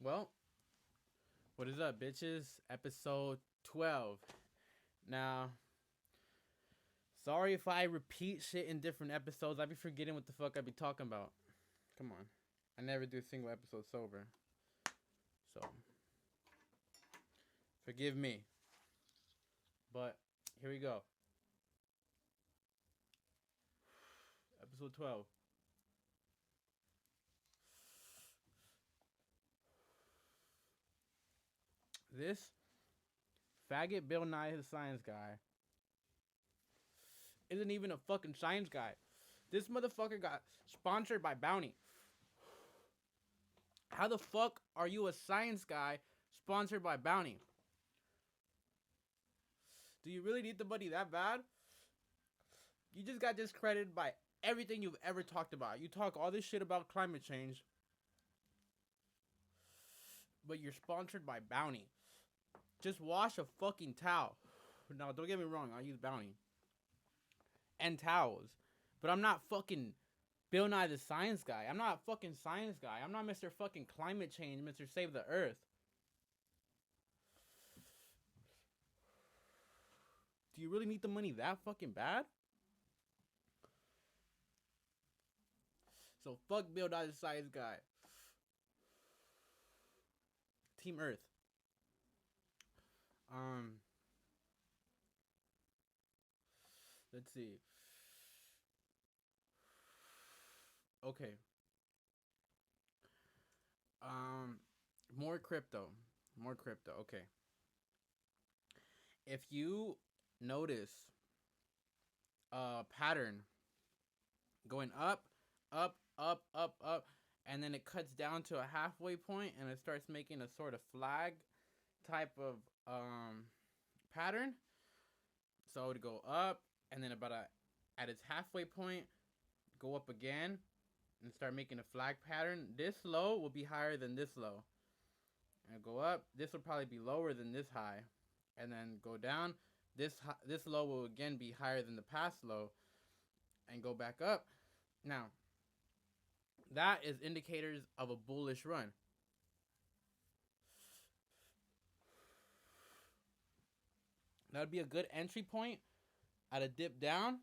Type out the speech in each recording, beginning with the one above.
Well, what is up, bitches? Episode 12. Now, sorry if I repeat shit in different episodes. I be forgetting what the fuck I be talking about. Come on. I never do a single episode sober. So, forgive me. But, here we go. Episode 12. This faggot Bill Nye the Science Guy isn't even a fucking science guy. This motherfucker got sponsored by Bounty. How the fuck are you a science guy sponsored by Bounty? Do you really need the money that bad? You just got discredited by everything you've ever talked about. You talk all this shit about climate change, but you're sponsored by Bounty. Just wash a fucking towel. No, don't get me wrong. I use Bounty and towels, but I'm not fucking Bill Nye the Science Guy. I'm not a fucking science guy. I'm not Mr. fucking Climate Change, Mr. Save the Earth. Do you really need the money that fucking bad? So fuck Bill Nye the Science Guy. Team Earth. Let's see. Okay. Um, more crypto. More crypto. Okay. If you notice a pattern going up, up, up, up, up, and then it cuts down to a halfway point and it starts making a sort of flag type of pattern. So it would go up and then at its halfway point, go up again and start making a flag pattern. This low will be higher than this low. And go up, this will probably be lower than this high. And then go down, this low will again be higher than the past low and go back up. Now, that is indicators of a bullish run. That would be a good entry point at a dip down.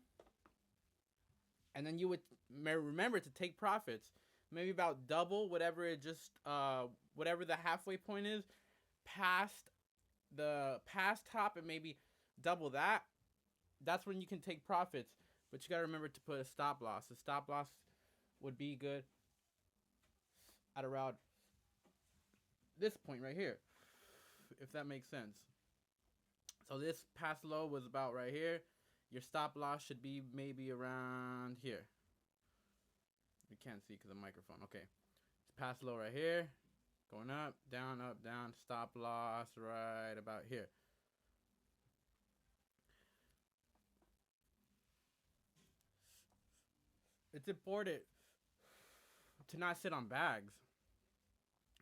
And then you would remember to take profits. Maybe about double whatever whatever the halfway point is past the past top, and maybe double that. That's when you can take profits. But you got to remember to put a stop loss. A stop loss would be good at around this point right here, if that makes sense. So this past low was about right here. Your stop loss should be maybe around here. You can't see because of the microphone. Okay. It's past low right here. Going up, down, stop loss right about here. It's important to not sit on bags.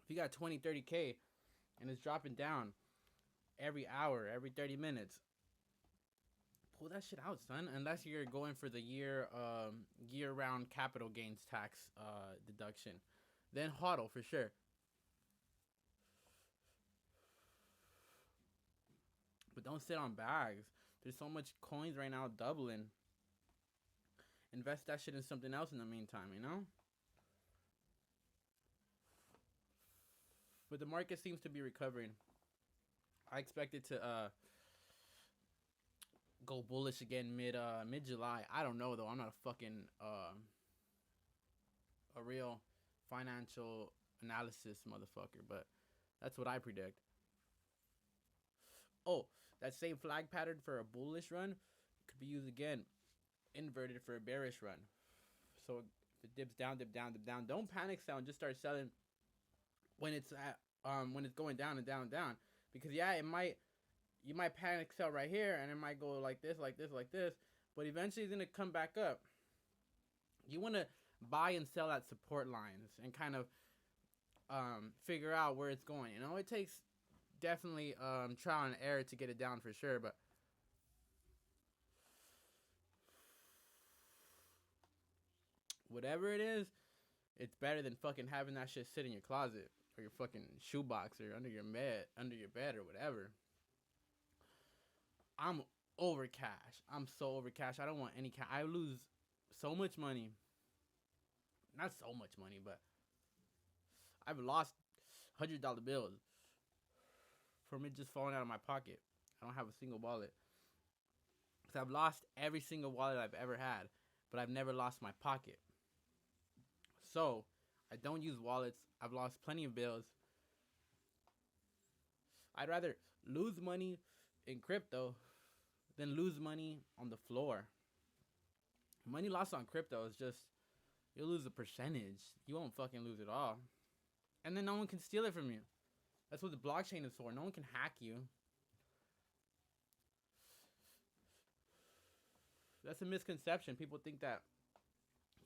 If you got 20, 30K and it's dropping down every hour, every 30 minutes, pull that shit out, son. Unless you're going for the year-round capital gains tax deduction. Then hodl for sure. But don't sit on bags. There's so much coins right now doubling. Invest that shit in something else in the meantime, you know? But the market seems to be recovering. I expect it to go bullish again mid July. I don't know though. I'm not a fucking a real financial analysis motherfucker, but that's what I predict. Oh, that same flag pattern for a bullish run could be used again, inverted for a bearish run. So if it dips down, dip down, dip down, don't panic sell and just start selling when it's going down and down and down. Because yeah, you might panic sell right here and it might go like this, like this, like this, but eventually it's gonna come back up. You wanna buy and sell at support lines and kind of figure out where it's going. You know, it takes definitely trial and error to get it down for sure, but whatever it is, it's better than fucking having that shit sit in your closet or your fucking shoebox or under your bed or whatever. I'm over cash. I'm so over cash. I don't want any cash. I lose so much money. Not so much money, but I've lost $100 bills from it just falling out of my pocket. I don't have a single wallet. So I've lost every single wallet I've ever had, but I've never lost my pocket. So I don't use wallets. I've lost plenty of bills. I'd rather lose money in crypto than lose money on the floor. Money lost on crypto is just, you'll lose a percentage. You won't fucking lose it all. And then no one can steal it from you. That's what the blockchain is for. No one can hack you. That's a misconception. People think that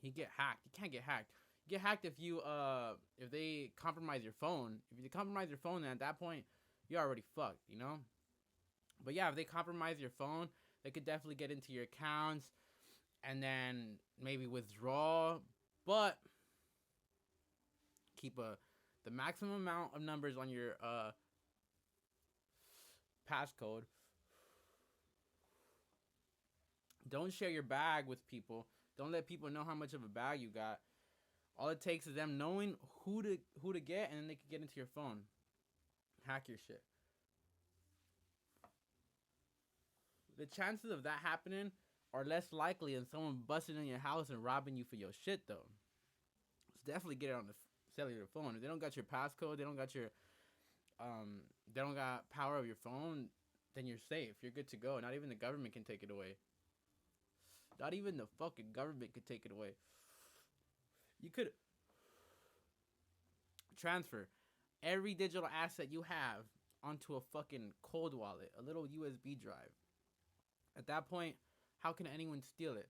you get hacked. You can't get hacked. You get hacked if they compromise your phone. If you compromise your phone, then at that point, you're already fucked, you know? But yeah, if they compromise your phone, they could definitely get into your accounts and then maybe withdraw. But keep the maximum amount of numbers on your passcode. Don't share your bag with people. Don't let people know how much of a bag you got. All it takes is them knowing who to get, and then they can get into your phone, hack your shit. The chances of that happening are less likely than someone busting in your house and robbing you for your shit, though. So definitely get it on the cellular phone. If they don't got your passcode, they don't got power of your phone, then you're safe. You're good to go. Not even the government can take it away. Not even the fucking government could take it away. You could transfer every digital asset you have onto a fucking cold wallet, a little USB drive. At that point, how can anyone steal it?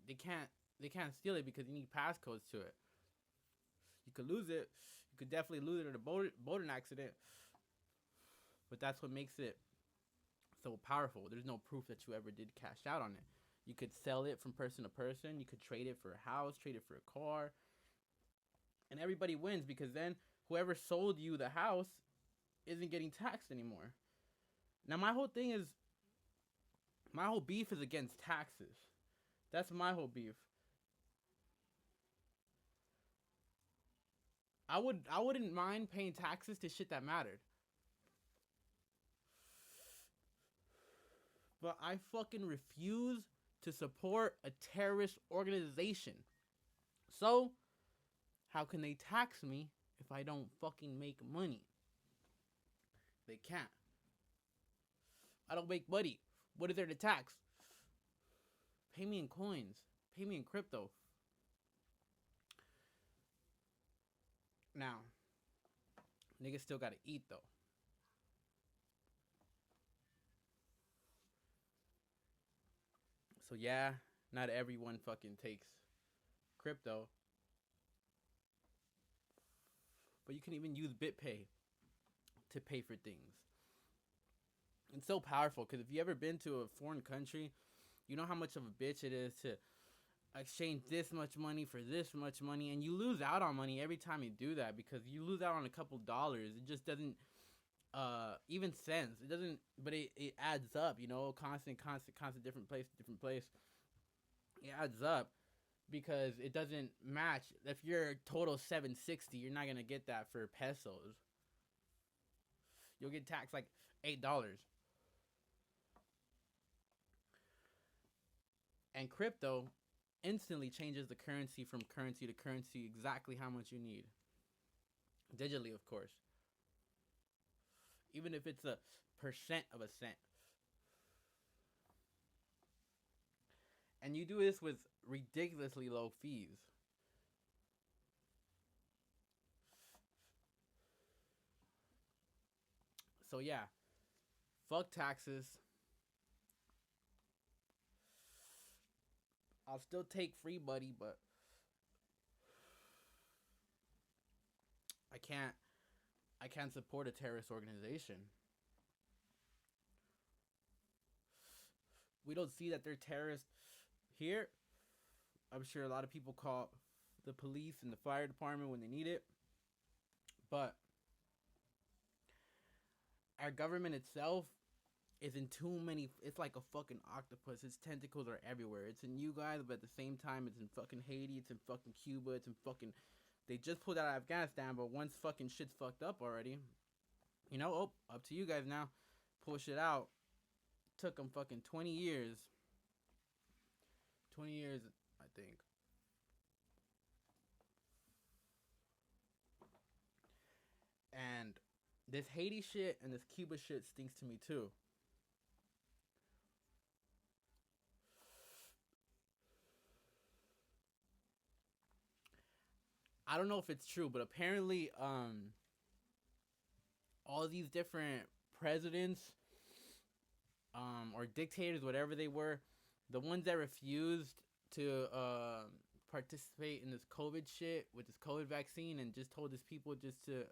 They can't steal it because you need passcodes to it. You could lose it. You could definitely lose it in a boating accident. But that's what makes it so powerful. There's no proof that you ever did cash out on it. You could sell it from person to person. You could trade it for a house, trade it for a car. And everybody wins because then whoever sold you the house isn't getting taxed anymore. Now my whole beef is against taxes. That's my whole beef. I wouldn't mind paying taxes to shit that mattered. But I fucking refuse to support a terrorist organization. So, how can they tax me if I don't fucking make money? They can't. I don't make money. What is there to tax? Pay me in coins. Pay me in crypto. Now, niggas still gotta eat though. So yeah, not everyone fucking takes crypto. But you can even use BitPay to pay for things. It's so powerful because if you ever been to a foreign country, you know how much of a bitch it is to exchange this much money for this much money, and you lose out on money every time you do that because you lose out on a couple dollars. It just doesn't even sense. It doesn't, but it adds up, you know, constant, different place to different place. It adds up because it doesn't match. If you're total 760, you're not gonna get that for pesos. You'll get taxed like $8. And crypto instantly changes the currency from currency to currency exactly how much you need. Digitally, of course. Even if it's a percent of a cent. And you do this with ridiculously low fees. So yeah, fuck taxes. I'll still take free buddy, but I can't support a terrorist organization. We don't see that they're terrorists here. I'm sure a lot of people call the police and the fire department when they need it. But our government itself is in too many. It's like a fucking octopus. Its tentacles are everywhere. It's in you guys, but at the same time, it's in fucking Haiti. It's in fucking Cuba. It's in fucking. They just pulled out of Afghanistan, but once fucking shit's fucked up already, you know, oh, up to you guys now. Pull shit out. Took them fucking 20 years. 20 years, I think. And this Haiti shit and this Cuba shit stinks to me too. I don't know if it's true, but apparently, all these different presidents, or dictators, whatever they were, the ones that refused to participate in this COVID shit with this COVID vaccine and just told his people just to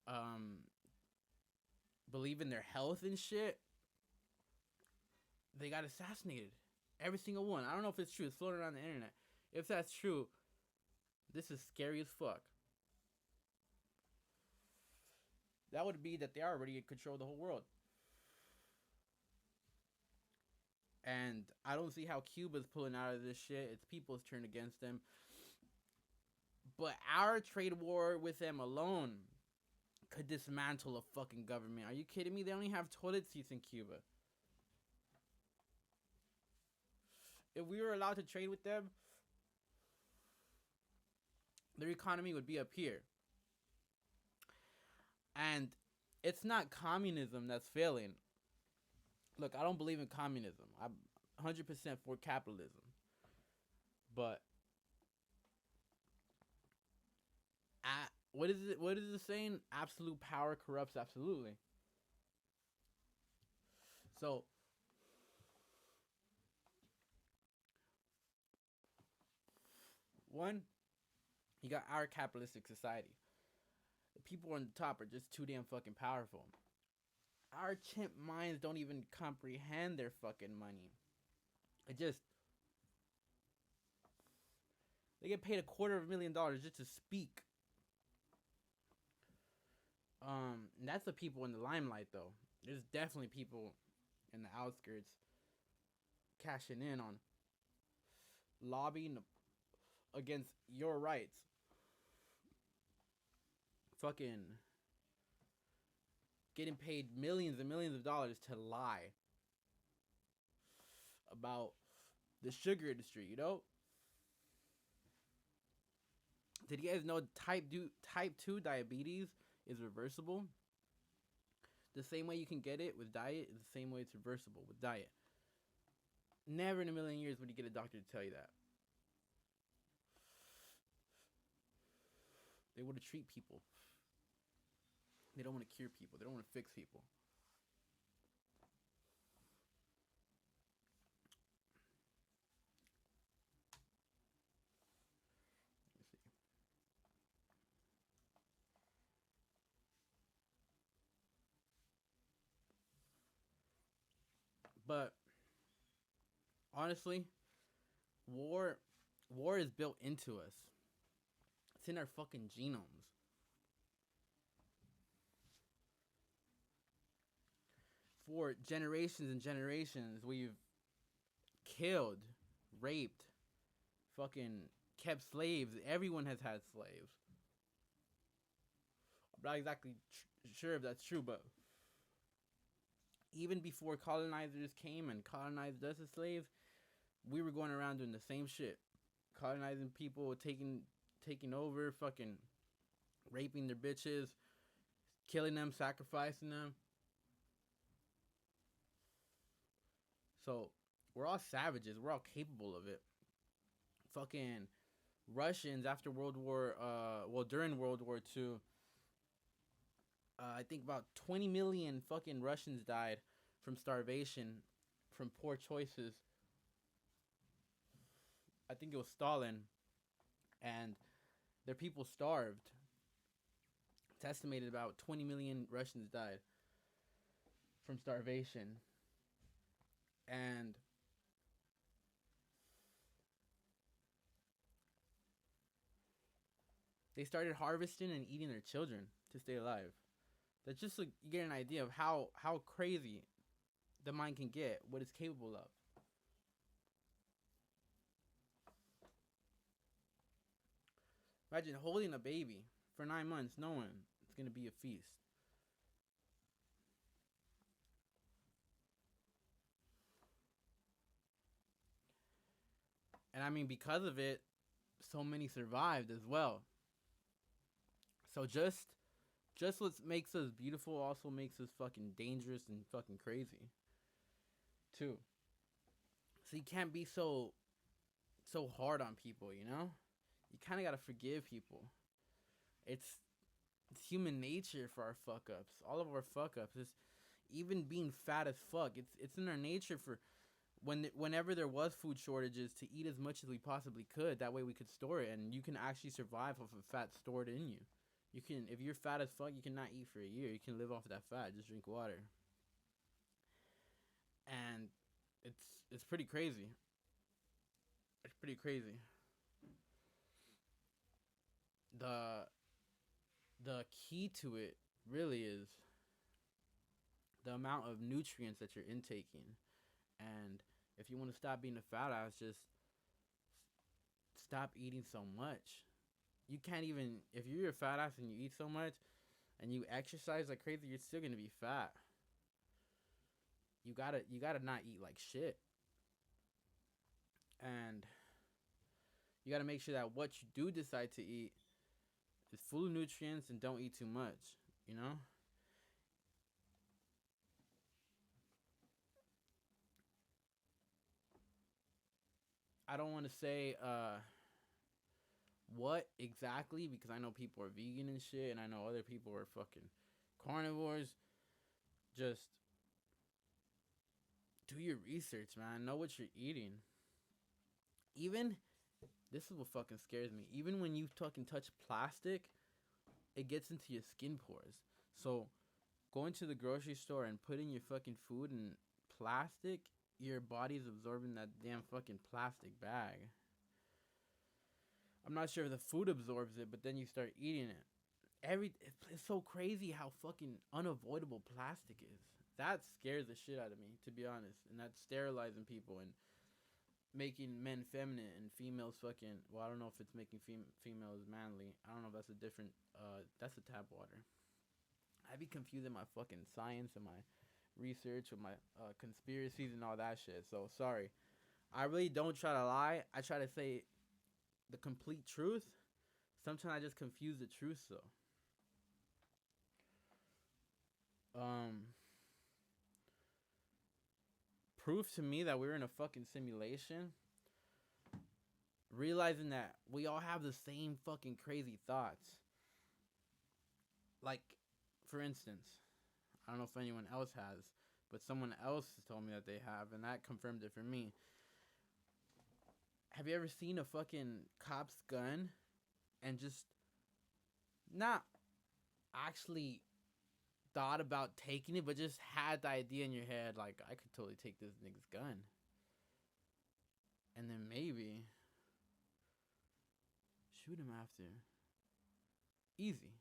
um, believe in their health and shit, they got assassinated. Every single one. I don't know if it's true. It's floating around the internet. If that's true, this is scary as fuck. That would be that they already control the whole world. And I don't see how Cuba's pulling out of this shit. It's people's turn against them. But our trade war with them alone could dismantle a fucking government. Are you kidding me? They only have toilet seats in Cuba. If we were allowed to trade with them, their economy would be up here. And it's not communism that's failing. Look, I don't believe in communism. I'm 100% for capitalism. But what is it? What is it saying? Absolute power corrupts absolutely. So one, you got our capitalistic society. The people on the top are just too damn fucking powerful. Our chimp minds don't even comprehend their fucking money. It just, they get paid $250,000 just to speak. And that's the people in the limelight though. There's definitely people in the outskirts cashing in on lobbying against your rights. Fucking getting paid millions and millions of dollars to lie about the sugar industry, you know? Did you guys know type 2 diabetes is reversible? The same way you can get it with diet is the same way it's reversible with diet. Never in a million years would you get a doctor to tell you that. They want to treat people. They don't want to cure people. They don't want to fix people. Let me see. But honestly, war is built into us. It's in our fucking genomes. For generations and generations, we've killed, raped, fucking kept slaves. Everyone has had slaves. I'm not exactly sure if that's true, but even before colonizers came and colonized us as slaves, we were going around doing the same shit. Colonizing people, taking over, fucking raping their bitches, killing them, sacrificing them. So we're all savages. We're all capable of it. Fucking Russians after during World War II, I think about 20 million fucking Russians died from starvation, from poor choices. I think it was Stalin, and their people starved. It's estimated about 20 million Russians died from starvation. And They started harvesting and eating their children to stay alive. That's just like you get an idea of how crazy the mind can get, what it's capable of. Imagine holding a baby for 9 months, knowing it's gonna be a feast. And I mean, because of it, so many survived as well. So just what makes us beautiful also makes us fucking dangerous and fucking crazy too. So you can't be so hard on people, you know? You kind of got to forgive people. It's it's human nature for our fuck ups. All of our fuck ups is even being fat as fuck. It's in our nature for whenever there was food shortages to eat as much as we possibly could. That way we could store it, and you can actually survive off of fat stored in you. You can, if you're fat as fuck, you cannot eat for a year. You can live off of that fat. Just drink water, and it's pretty crazy. It's pretty crazy. The the key to it really is the amount of nutrients that you're intaking, and if you want to stop being a fat ass, just stop eating so much. You can't even, if you're a fat ass and you eat so much and you exercise like crazy, you're still gonna be fat. You gotta not eat like shit, and you gotta make sure that what you do decide to eat is full of nutrients and don't eat too much. You know, I don't want to say what exactly because I know people are vegan and shit, and I know other people are fucking carnivores. Just do your research, man. Know what you're eating. Even this is what fucking scares me. Even when you fucking touch plastic, it gets into your skin pores. So going to the grocery store and putting your fucking food in plastic, your body's absorbing that damn fucking plastic bag. I'm not sure if the food absorbs it, but then you start eating it. It's so crazy how fucking unavoidable plastic is. That scares the shit out of me, to be honest. And that's sterilizing people and making men feminine and females fucking. Well, I don't know if it's making females manly. I don't know if that's a different. That's a tap water. I be confusing my fucking science and my research with my conspiracies and all that shit. So sorry. I really don't try to lie. I try to say the complete truth. Sometimes I just confuse the truth. So um, proof to me that we're in a fucking simulation. Realizing that we all have the same fucking crazy thoughts. Like, for instance, I don't know if anyone else has, but someone else told me that they have, and that confirmed it for me. Have you ever seen a fucking cop's gun and just not actually thought about taking it, but just had the idea in your head, like, I could totally take this nigga's gun. And then maybe shoot him after. Easy.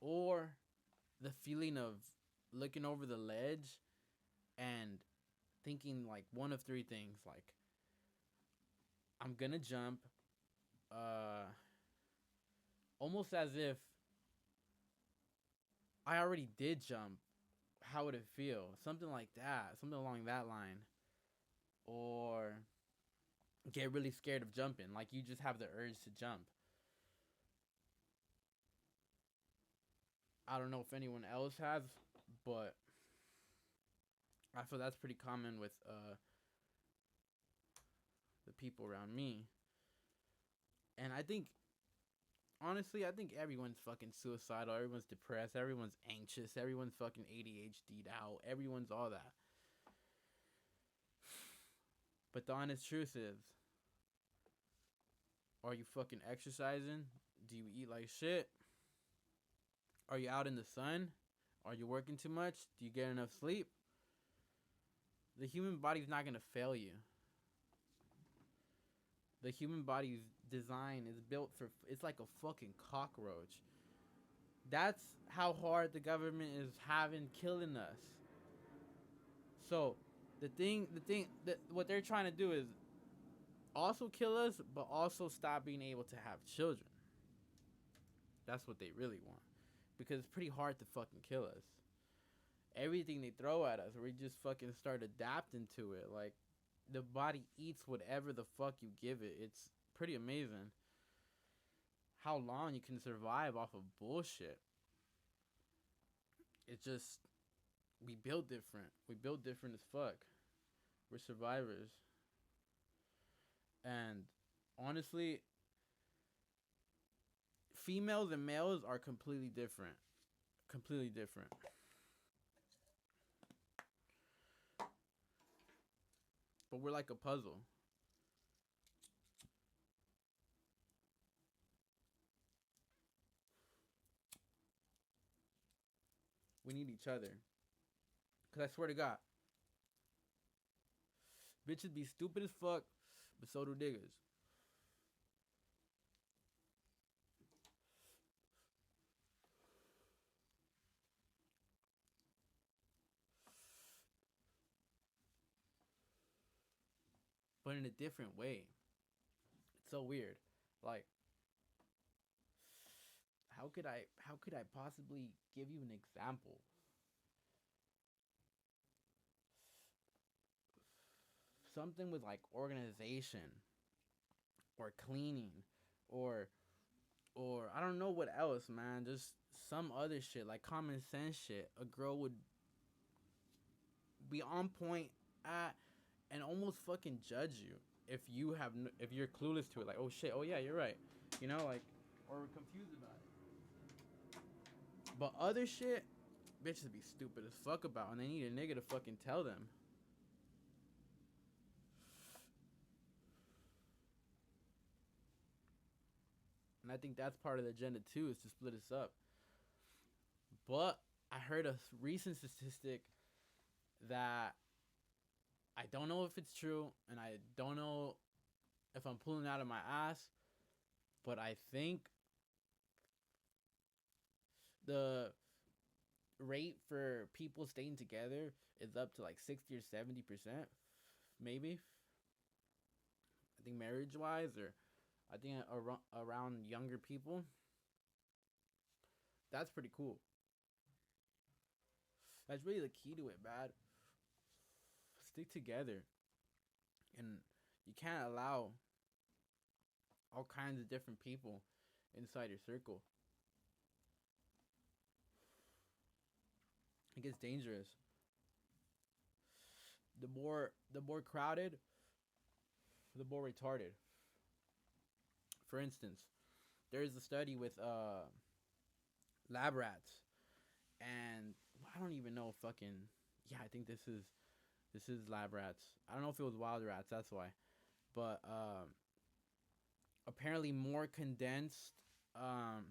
Or the feeling of looking over the ledge and thinking like one of three things, like I'm gonna jump, almost as if I already did jump. How would it feel? Something like that, something along that line. Or get really scared of jumping, like you just have the urge to jump. I don't know if anyone else has, but I feel that's pretty common with the people around me. And I think, honestly, I think everyone's fucking suicidal. Everyone's depressed. Everyone's anxious. Everyone's fucking ADHD'd out. Everyone's all that. But the honest truth is, are you fucking exercising? Do you eat like shit? Are you out in the sun? Are you working too much? Do you get enough sleep? The human body's not gonna fail you. The human body's design is built for, it's like a fucking cockroach. That's how hard the government is having killing us. So that what they're trying to do is also kill us, but also stop being able to have children. That's what they really want, because it's pretty hard to fucking kill us. Everything they throw at us, we just fucking start adapting to it. Like, the body eats whatever the fuck you give it. It's pretty amazing how long you can survive off of bullshit. It's just, we build different. We build different as fuck. We're survivors. And honestly, females and males are completely different. Completely different. But we're like a puzzle. We need each other. Because I swear to God, bitches be stupid as fuck, but so do niggas. But in a different way. It's so weird. Like, how could I possibly give you an example? Something with like organization or cleaning or I don't know what else, man. Just some other shit, like common sense shit. A girl would be on point at and almost fucking judge you if if you're clueless to it. Like, oh shit, oh yeah, you're right. You know, like, or confused about it. But other shit, bitches be stupid as fuck about, and they need a nigga to fucking tell them. And I think that's part of the agenda too, is to split us up. But I heard a recent statistic that I don't know if it's true, and I don't know if I'm pulling out of my ass, but I think the rate for people staying together is up to like 60 or 70%, maybe. I think marriage wise, or I think around younger people. That's pretty cool. That's really the key to it, man. Stick together, and you can't allow all kinds of different people inside your circle. It gets dangerous. The more crowded, the more retarded. For instance, there's a study with lab rats, and I don't even know fucking, yeah, I think this is lab rats. I don't know if it was wild rats, that's why. But apparently more condensed um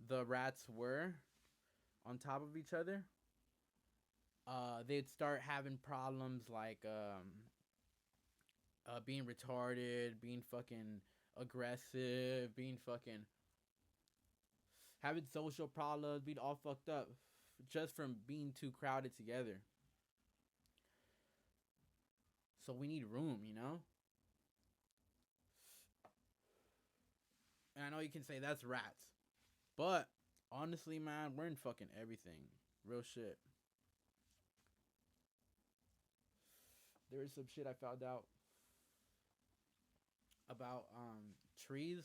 the rats were on top of each other, they'd start having problems like being retarded, being fucking aggressive, being fucking having social problems, being all fucked up just from being too crowded together. So we need room, you know? And I know you can say that's rats, but honestly, man, we're in fucking everything. Real shit. There is some shit I found out about trees.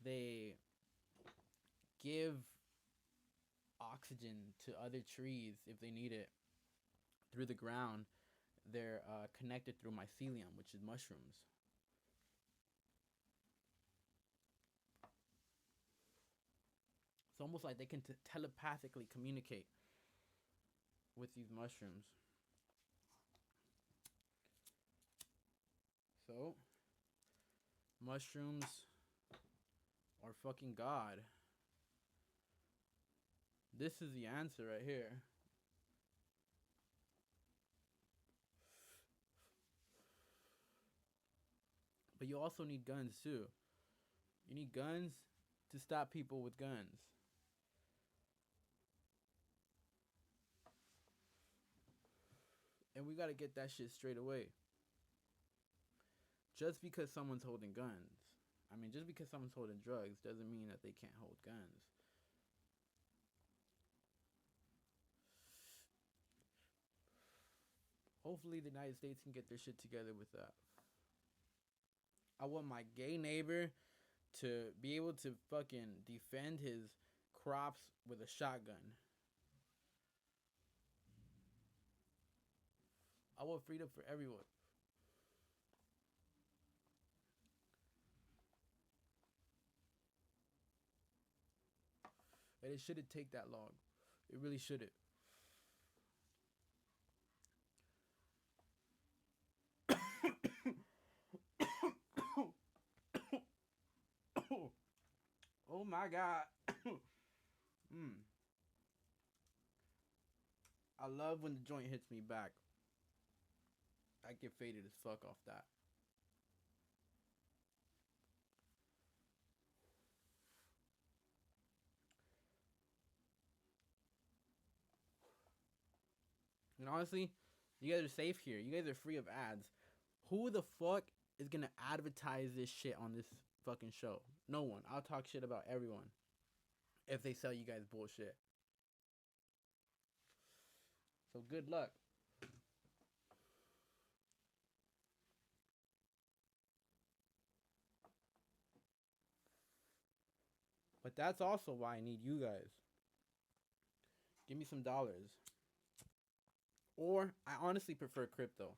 They give oxygen to other trees if they need it through the ground. They're connected through mycelium, which is mushrooms. It's almost like they can telepathically communicate with these mushrooms. So, mushrooms are fucking God. This is the answer right here. But you also need guns too. You need guns to stop people with guns. And we gotta get that shit straight away. Just because someone's holding guns, I mean, just because someone's holding drugs doesn't mean that they can't hold guns. Hopefully, the United States can get their shit together with that. I want my gay neighbor to be able to fucking defend his crops with a shotgun. I want freedom for everyone. And it shouldn't take that long. It really shouldn't. Oh my god. mm. I love when the joint hits me back. I get faded as fuck off that. And honestly, you guys are safe here. You guys are free of ads. Who the fuck is gonna advertise this shit on this fucking show? No one. I'll talk shit about everyone if they sell you guys bullshit. So good luck. But that's also why I need you guys. Give me some dollars. Or I honestly prefer crypto.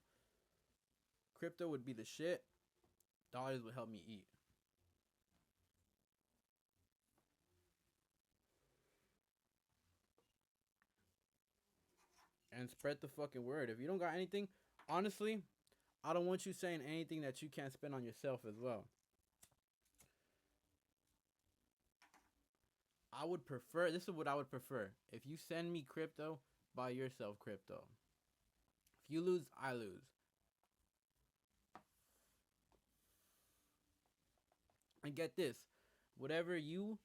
Crypto would be the shit. Dollars would help me eat. And spread the fucking word. If you don't got anything, honestly, I don't want you saying anything that you can't spend on yourself as well. I would prefer, this is what I would prefer. If you send me crypto, buy yourself crypto. If you lose, I lose. And get this, whatever you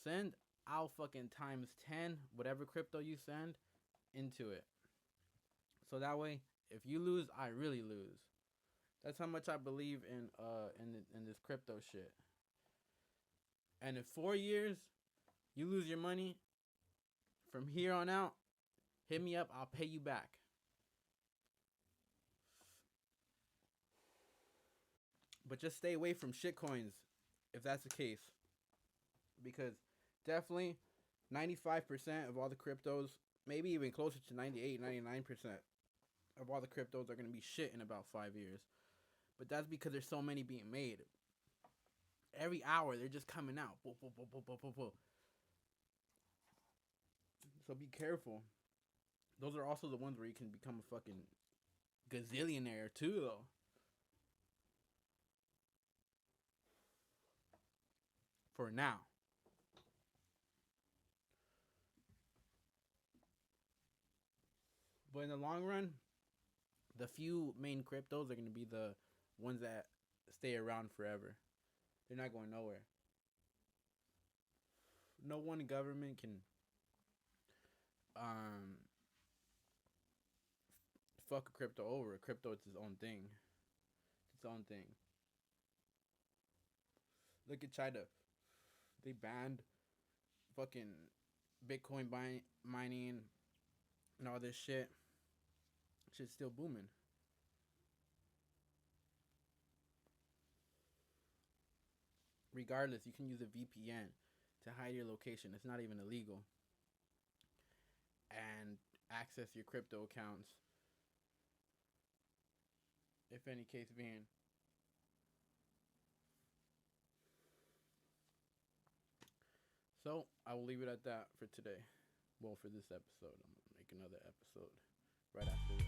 send, I'll fucking times 10 whatever crypto you send into it. So that way, if you lose, I really lose. That's how much I believe in this crypto shit. And in 4 years, you lose your money, from here on out, hit me up, I'll pay you back. But just stay away from shit coins if that's the case. Because definitely 95% of all the cryptos, maybe even closer to 98, 99% of all the cryptos are going to be shit in about 5 years. But that's because there's so many being made. Every hour, they're just coming out. So be careful. Those are also the ones where you can become a fucking gazillionaire too, though. For now. But in the long run, the few main cryptos are going to be the ones that stay around forever. They're not going nowhere. No one government can fuck a crypto over. Crypto is its own thing. It's its own thing. Look at China. They banned fucking Bitcoin mining and all this shit. Shit's still booming. Regardless, you can use a VPN to hide your location. It's not even illegal. And access your crypto accounts. If any case being. So, I will leave it at that for today. Well, for this episode. I'm going to make another episode right after this.